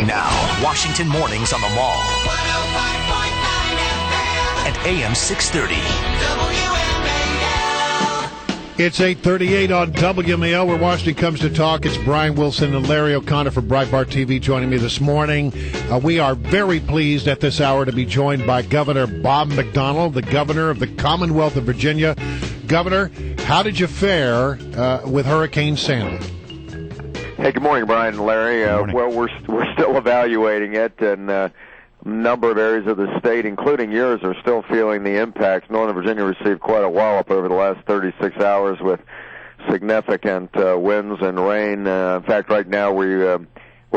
Now, Washington Mornings on the Mall. 105.9 FM. And AM 630. WMAL. It's 8:38 on WMAL, where Washington comes to talk. It's Brian Wilson and Larry O'Connor from Breitbart TV joining me this morning. We are very pleased at this hour to be joined by Governor Bob McDonnell, the governor of the Commonwealth of Virginia. Governor, how did you fare with Hurricane Sandy? Hey, good morning, Brian and Larry. Well, we're still evaluating it, and a number of areas of the state, including yours, are still feeling the impacts. Northern Virginia received quite a wallop over the last 36 hours with significant winds and rain. In fact, right now we're at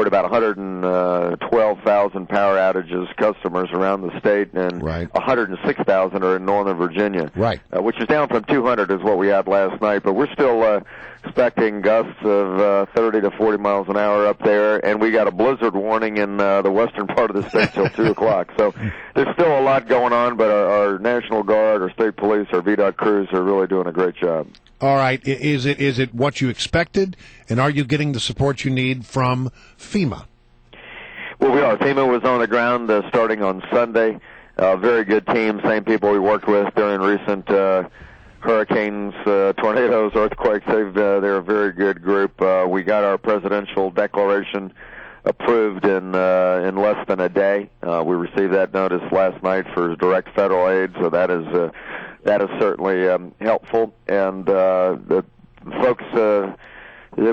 about 112,000 power outages customers around the state, and 106,000 are in Northern Virginia, which is down from 200 is what we had last night. But we're still expecting gusts of 30 to 40 miles an hour up there, and we got a blizzard warning in the western part of the state till 2 o'clock. So there's still a lot going on, but our National Guard, our state police, our VDOT crews are really doing a great job. All right. Is it what you expected, and are you getting the support you need from FEMA? Well, we are. FEMA was on the ground starting on Sunday. Very good team, same people we worked with during recent hurricanes, tornadoes, earthquakes. They're a very good group. We got our presidential declaration approved in less than a day. We received that notice last night for direct federal aid, so that is certainly helpful. And the folks that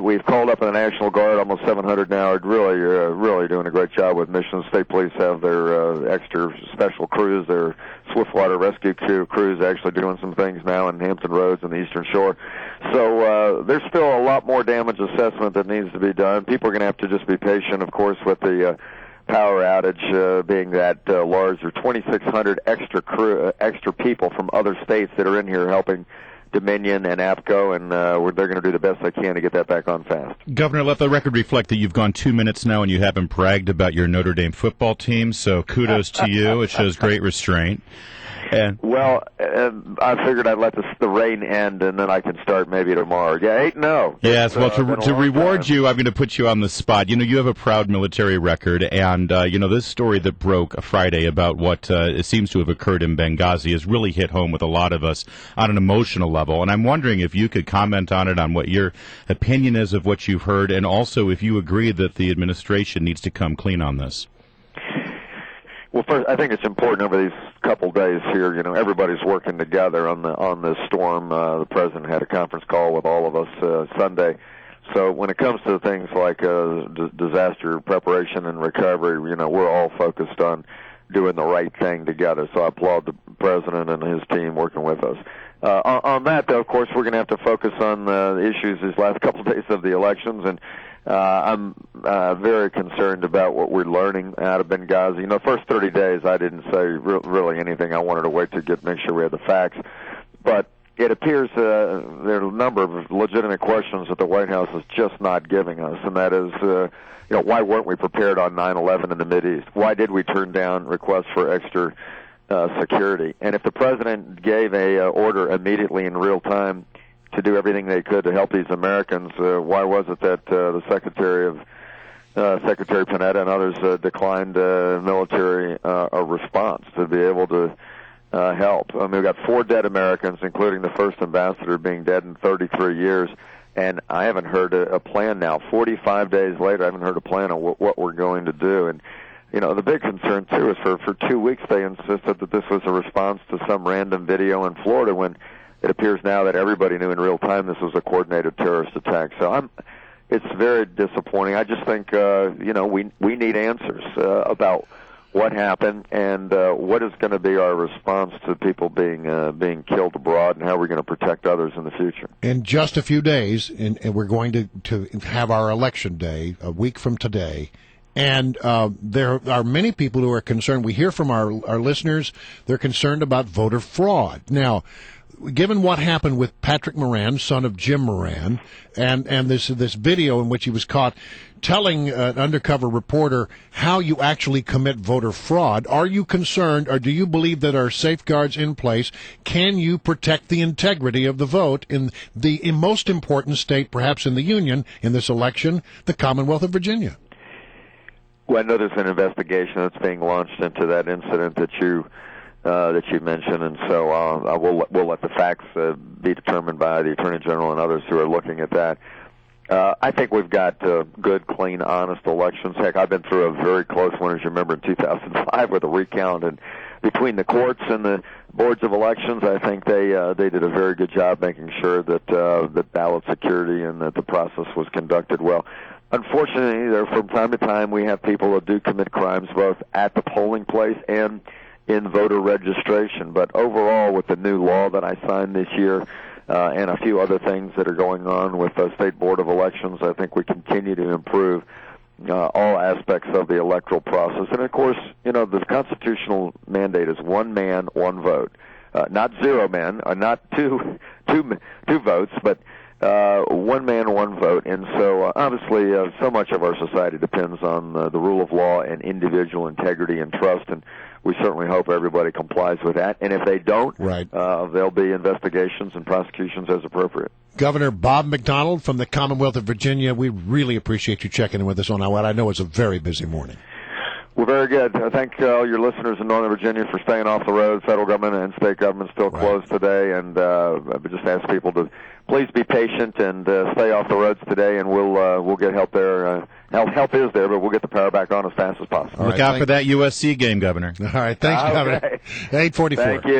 we've called up in the National Guard, almost 700 now, are really doing a great job with missions. State police have their extra special crews, their swiftwater rescue crews actually doing some things now in Hampton Roads and the Eastern Shore. So there's still a lot more damage assessment that needs to be done. People are going to have to just be patient, of course, with the power outage being that large. There are 2,600 extra people from other states that are in here helping Dominion and APCO, and they're going to do the best they can to get that back on fast. Governor, let the record reflect that you've gone 2 minutes now and you haven't bragged about your Notre Dame football team, so kudos to you. It shows great restraint. Well, I figured I'd let the rain end, and then I can start maybe tomorrow. Yeah, 8-0. Yes, well, to reward you, I'm going to put you on the spot. You know, you have a proud military record, and, this story that broke Friday about what seems to have occurred in Benghazi has really hit home with a lot of us on an emotional level. And I'm wondering if you could comment on it, on what your opinion is of what you've heard, and also if you agree that the administration needs to come clean on this. Well, first, I think it's important over these couple days here. Everybody's working together on this storm. The president had a conference call with all of us Sunday. So when it comes to things like disaster preparation and recovery, we're all focused on doing the right thing together. So I applaud the president and his team working with us. On that, though, of course, we're going to have to focus on the issues these last couple of days of the elections, and I'm very concerned about what we're learning out of Benghazi. The first 30 days I didn't say really anything. I wanted to wait to make sure we had the facts. But it appears there are a number of legitimate questions that the White House is just not giving us, and that is, why weren't we prepared on 9/11 in the Mideast? Why did we turn down requests for extra security? And if the president gave a order immediately in real time to do everything they could to help these Americans, why was it that the Secretary Panetta and others declined military response to be able to help? I mean, we've got 4 dead Americans, including the first ambassador being dead in 33 years, and I haven't heard a plan now. 45 days later, I haven't heard a plan on what we're going to do. And the big concern, too, is for 2 weeks they insisted that this was a response to some random video in Florida, when it appears now that everybody knew in real time this was a coordinated terrorist attack. So it's very disappointing. I just think, we need answers about what happened and what is going to be our response to people being killed abroad, and how we're going to protect others in the future. In just a few days, and we're going to have our election day a week from today. And there are many people who are concerned. We hear from our listeners, they're concerned about voter fraud. Now, given what happened with Patrick Moran, son of Jim Moran, and this video in which he was caught telling an undercover reporter how you actually commit voter fraud, are you concerned, or do you believe that there are safeguards in place? Can you protect the integrity of the vote in the most important state, perhaps in the Union, in this election, the Commonwealth of Virginia? Well, I know there's an investigation that's being launched into that incident that you mentioned, and so we'll let the facts be determined by the Attorney General and others who are looking at that. I think we've got good, clean, honest elections. Heck, I've been through a very close one, as you remember, in 2005 with a recount, and between the courts and the boards of elections, I think they did a very good job making sure that the ballot security and that the process was conducted well. Unfortunately, from time to time, we have people that do commit crimes both at the polling place and in voter registration. But overall, with the new law that I signed this year and a few other things that are going on with the State Board of Elections, I think we continue to improve all aspects of the electoral process. And, of course, the constitutional mandate is one man, one vote. Not zero men, not two votes, but one man, one vote. And so, obviously, so much of our society depends on the rule of law and individual integrity and trust, and we certainly hope everybody complies with that. And if they don't, there'll be investigations and prosecutions as appropriate. Governor Bob McDonnell from the Commonwealth of Virginia, we really appreciate you checking in with us on what I know is a very busy morning. Well, very good. I thank all your listeners in Northern Virginia for staying off the road. Federal government and state government still closed today, and I would just ask people to please be patient and stay off the roads today, and we'll get help there. Help is there, but we'll get the power back on as fast as possible. Look out for that USC game, Governor. All right, thanks, Governor. 8:44. Thank you.